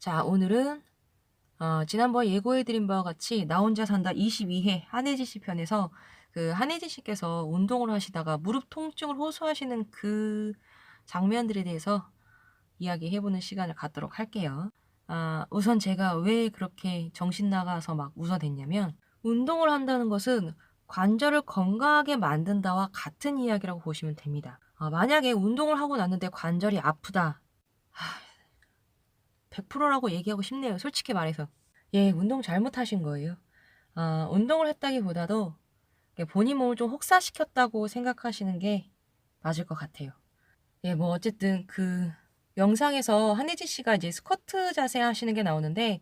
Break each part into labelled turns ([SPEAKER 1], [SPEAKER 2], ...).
[SPEAKER 1] 자, 오늘은 지난번 예고해드린 바와 같이 나 혼자 산다 22회 한혜지 씨 편에서 그 한혜지 씨께서 운동을 하시다가 무릎 통증을 호소하시는 그 장면들에 대해서 이야기해보는 시간을 갖도록 할게요. 우선 제가 왜 그렇게 정신 나가서 막 웃어댔냐면, 운동을 한다는 것은 관절을 건강하게 만든다와 같은 이야기라고 보시면 됩니다. 만약에 운동을 하고 났는데 관절이 아프다. 100%라고 얘기하고 싶네요. 솔직히 말해서. 예, 운동 잘못하신 거예요. 운동을 했다기보다도 본인 몸을 좀 혹사시켰다고 생각하시는 게 맞을 것 같아요. 예, 뭐 어쨌든 그 영상에서 한혜지 씨가 이제 스쿼트 자세 하시는 게 나오는데,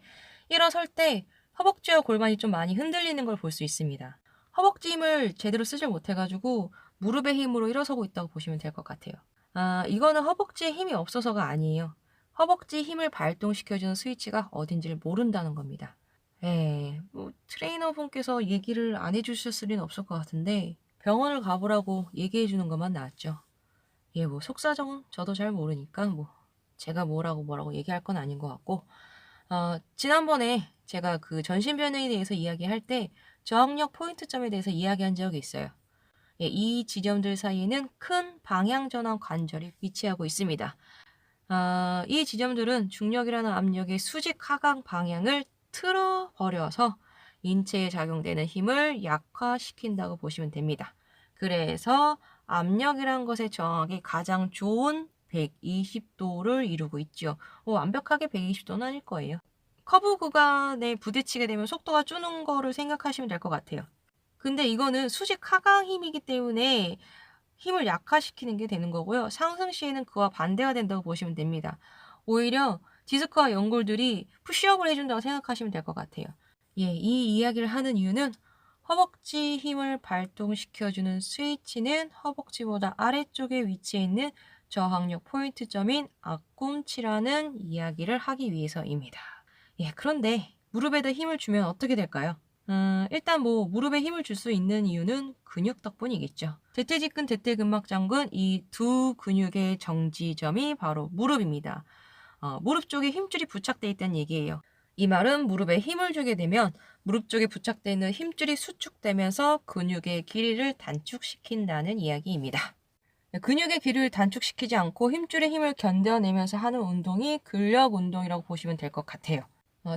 [SPEAKER 1] 일어설 때 허벅지와 골반이 좀 많이 흔들리는 걸 볼 수 있습니다. 허벅지 힘을 제대로 쓰질 못해가지고 무릎의 힘으로 일어서고 있다고 보시면 될 것 같아요. 이거는 허벅지에 힘이 없어서가 아니에요. 허벅지 힘을 발동시켜주는 스위치가 어딘지를 모른다는 겁니다. 예, 뭐 트레이너분께서 얘기를 안 해주셨을 리는 없을 것 같은데 병원을 가보라고 얘기해주는 것만 나았죠. 예, 뭐 속사정은 저도 잘 모르니까 뭐 제가 뭐라고 얘기할 건 아닌 것 같고, 지난번에 제가 그 전신변에 대해서 이야기할 때 저항력 포인트점에 대해서 이야기한 적이 있어요. 예, 이 지점들 사이에는 큰 방향전환 관절이 위치하고 있습니다. 이 지점들은 중력이라는 압력의 수직 하강 방향을 틀어버려서 인체에 작용되는 힘을 약화시킨다고 보시면 됩니다. 그래서 압력이란 것에 저항하기 가장 좋은 120도를 이루고 있죠. 완벽하게 120도는 아닐 거예요. 커브 구간에 부딪히게 되면 속도가 주는 거를 생각하시면 될 것 같아요. 근데 이거는 수직 하강 힘이기 때문에 힘을 약화시키는 게 되는 거고요. 상승 시에는 그와 반대가 된다고 보시면 됩니다. 오히려 디스크와 연골들이 푸시업을 해준다고 생각하시면 될 것 같아요. 예, 이 이야기를 하는 이유는 허벅지 힘을 발동시켜주는 스위치는 허벅지보다 아래쪽에 위치해 있는 저항력 포인트점인 앞꿈치라는 이야기를 하기 위해서입니다. 예, 그런데 무릎에다 힘을 주면 어떻게 될까요? 일단 뭐 무릎에 힘을 줄 수 있는 이유는 근육 덕분이겠죠. 대퇴직근, 대퇴근막장근 이 두 근육의 정지점이 바로 무릎입니다. 무릎 쪽에 힘줄이 부착되어 있다는 얘기예요. 이 말은 무릎에 힘을 주게 되면 무릎 쪽에 부착되어 있는 힘줄이 수축되면서 근육의 길이를 단축시킨다는 이야기입니다. 근육의 길이를 단축시키지 않고 힘줄의 힘을 견뎌내면서 하는 운동이 근력 운동이라고 보시면 될 것 같아요.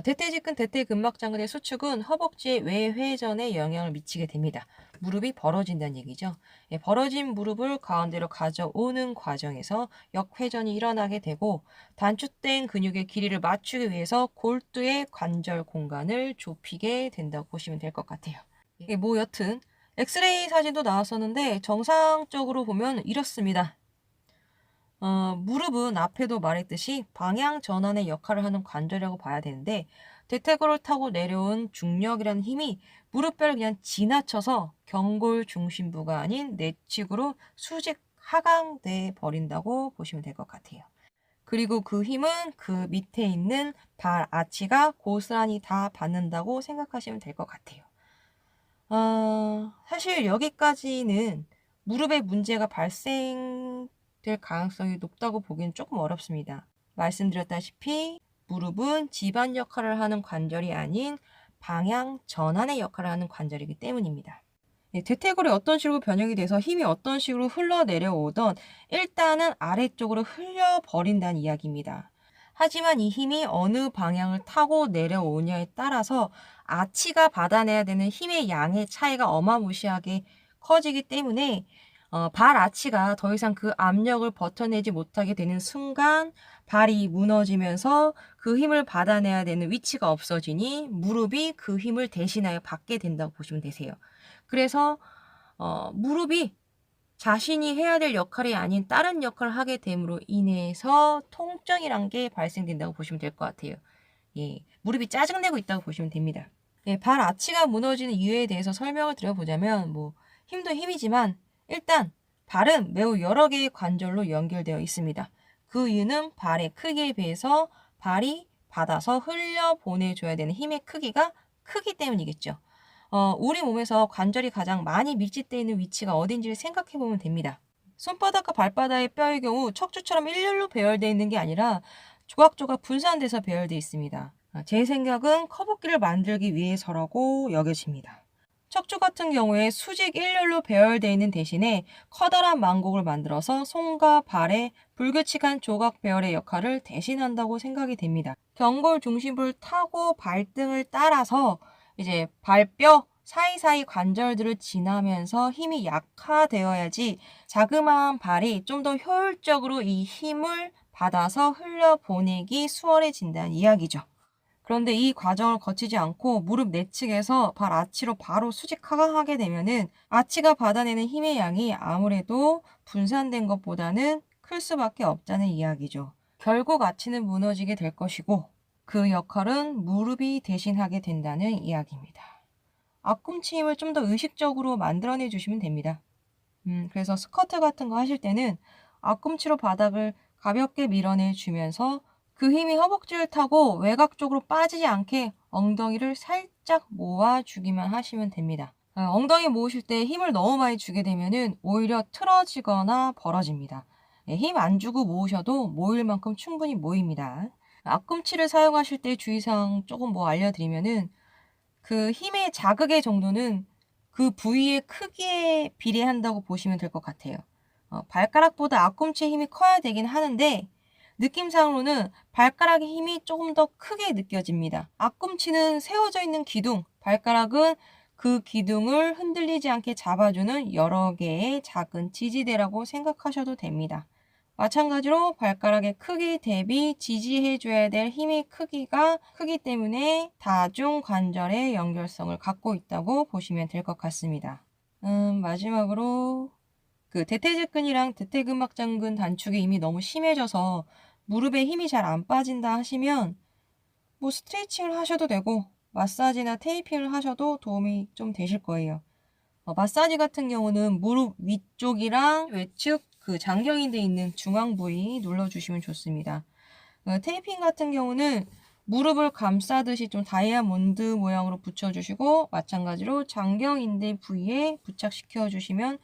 [SPEAKER 1] 대퇴직근, 대퇴근막장근의 수축은 허벅지의 외회전에 영향을 미치게 됩니다. 무릎이 벌어진다는 얘기죠. 예, 벌어진 무릎을 가운데로 가져오는 과정에서 역회전이 일어나게 되고, 단축된 근육의 길이를 맞추기 위해서 골두의 관절 공간을 좁히게 된다고 보시면 될 것 같아요. 예, 뭐 여튼 엑스레이 사진도 나왔었는데 정상적으로 보면 이렇습니다. 무릎은 앞에도 말했듯이 방향 전환의 역할을 하는 관절이라고 봐야 되는데, 대퇴골을 타고 내려온 중력이라는 힘이 무릎뼈를 그냥 지나쳐서 경골 중심부가 아닌 내측으로 수직 하강돼 버린다고 보시면 될 것 같아요. 그리고 그 힘은 그 밑에 있는 발 아치가 고스란히 다 받는다고 생각하시면 될 것 같아요. 사실 여기까지는 무릎에 문제가 발생될 가능성이 높다고 보기는 조금 어렵습니다. 말씀드렸다시피 무릎은 지반 역할을 하는 관절이 아닌 방향 전환의 역할을 하는 관절이기 때문입니다. 대퇴골이 어떤 식으로 변형이 돼서 힘이 어떤 식으로 흘러내려오던 일단은 아래쪽으로 흘려버린다는 이야기입니다. 하지만 이 힘이 어느 방향을 타고 내려오냐에 따라서 아치가 받아내야 되는 힘의 양의 차이가 어마무시하게 커지기 때문에 발 아치가 더 이상 그 압력을 버텨내지 못하게 되는 순간 발이 무너지면서 그 힘을 받아내야 되는 위치가 없어지니 무릎이 그 힘을 대신하여 받게 된다고 보시면 되세요. 그래서 무릎이 자신이 해야 될 역할이 아닌 다른 역할을 하게 됨으로 인해서 통증이란 게 발생된다고 보시면 될 것 같아요. 예, 무릎이 짜증내고 있다고 보시면 됩니다. 예, 발 아치가 무너지는 이유에 대해서 설명을 드려보자면, 뭐 힘도 힘이지만 일단 발은 매우 여러 개의 관절로 연결되어 있습니다. 그 이유는 발의 크기에 비해서 발이 받아서 흘려보내줘야 되는 힘의 크기가 크기 때문이겠죠. 우리 몸에서 관절이 가장 많이 밀집되어 있는 위치가 어딘지를 생각해 보면 됩니다. 손바닥과 발바닥의 뼈의 경우 척추처럼 일렬로 배열되어 있는 게 아니라 조각조각 분산돼서 배열되어 있습니다. 제 생각은 커브기를 만들기 위해서라고 여겨집니다. 척추 같은 경우에 수직 일렬로 배열되어 있는 대신에 커다란 망곡을 만들어서 손과 발의 불규칙한 조각 배열의 역할을 대신한다고 생각이 됩니다. 경골 중심부를 타고 발등을 따라서 이제 발뼈 사이사이 관절들을 지나면서 힘이 약화되어야지 자그마한 발이 좀 더 효율적으로 이 힘을 받아서 흘려보내기 수월해진다는 이야기죠. 그런데 이 과정을 거치지 않고 무릎 내측에서 발 아치로 바로 수직하게 되면은 아치가 받아내는 힘의 양이 아무래도 분산된 것보다는 클 수밖에 없다는 이야기죠. 결국 아치는 무너지게 될 것이고 그 역할은 무릎이 대신하게 된다는 이야기입니다. 앞꿈치 힘을 좀 더 의식적으로 만들어내 주시면 됩니다. 그래서 스쿼트 같은 거 하실 때는 앞꿈치로 바닥을 가볍게 밀어내 주면서 그 힘이 허벅지를 타고 외곽 쪽으로 빠지지 않게 엉덩이를 살짝 모아주기만 하시면 됩니다. 엉덩이 모으실 때 힘을 너무 많이 주게 되면은 오히려 틀어지거나 벌어집니다. 힘 안 주고 모으셔도 모일 만큼 충분히 모입니다. 앞꿈치를 사용하실 때 주의사항 조금 뭐 알려드리면은 그 힘의 자극의 정도는 그 부위의 크기에 비례한다고 보시면 될 것 같아요. 발가락보다 앞꿈치의 힘이 커야 되긴 하는데 느낌상으로는 발가락의 힘이 조금 더 크게 느껴집니다. 앞꿈치는 세워져 있는 기둥, 발가락은 그 기둥을 흔들리지 않게 잡아주는 여러 개의 작은 지지대라고 생각하셔도 됩니다. 마찬가지로 발가락의 크기 대비 지지해줘야 될 힘의 크기가 크기 때문에 다중 관절의 연결성을 갖고 있다고 보시면 될 것 같습니다. 마지막으로 그 대퇴직근이랑 대퇴근막장근 단축이 이미 너무 심해져서 무릎에 힘이 잘 안 빠진다 하시면 뭐 스트레칭을 하셔도 되고 마사지나 테이핑을 하셔도 도움이 좀 되실 거예요. 마사지 같은 경우는 무릎 위쪽이랑 외측 그 장경인대 있는 중앙 부위 눌러주시면 좋습니다. 테이핑 같은 경우는 무릎을 감싸듯이 좀 다이아몬드 모양으로 붙여주시고 마찬가지로 장경인대 부위에 부착시켜 주시면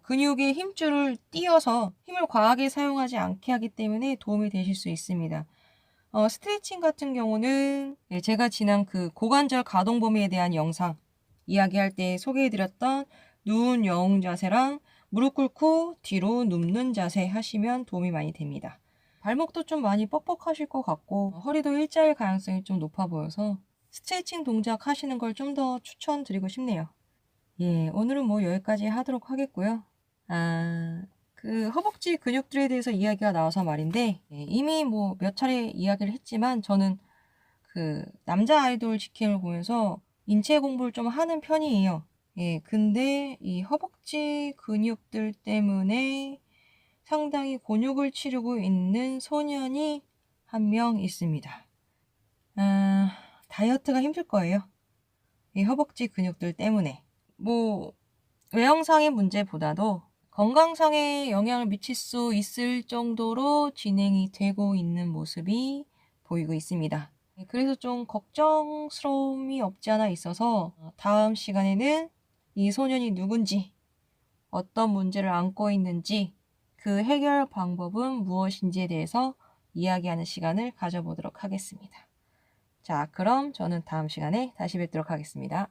[SPEAKER 1] 근육의 힘줄을 띄어서 힘을 과하게 사용하지 않게 하기 때문에 도움이 되실 수 있습니다. 스트레칭 같은 경우는 제가 지난 그 고관절 가동 범위에 대한 영상 이야기할 때 소개해드렸던 누운 여웅 자세랑 무릎 꿇고 뒤로 눕는 자세 하시면 도움이 많이 됩니다. 발목도 좀 많이 뻑뻑하실 것 같고 허리도 일자일 가능성이 좀 높아 보여서 스트레칭 동작 하시는 걸 좀 더 추천드리고 싶네요. 예, 오늘은 뭐 여기까지 하도록 하겠고요. 그 허벅지 근육들에 대해서 이야기가 나와서 말인데 이미 뭐 몇 차례 이야기를 했지만 저는 그 남자 아이돌 직캠을 보면서 인체 공부를 좀 하는 편이에요. 예, 근데 이 허벅지 근육들 때문에 상당히 곤욕을 치르고 있는 소년이 한 명 있습니다. 다이어트가 힘들 거예요. 이 허벅지 근육들 때문에. 뭐 외형상의 문제보다도 건강상에 영향을 미칠 수 있을 정도로 진행이 되고 있는 모습이 보이고 있습니다. 그래서 좀 걱정스러움이 없지 않아 있어서 다음 시간에는 이 소년이 누군지, 어떤 문제를 안고 있는지, 그 해결 방법은 무엇인지에 대해서 이야기하는 시간을 가져보도록 하겠습니다. 자, 그럼 저는 다음 시간에 다시 뵙도록 하겠습니다.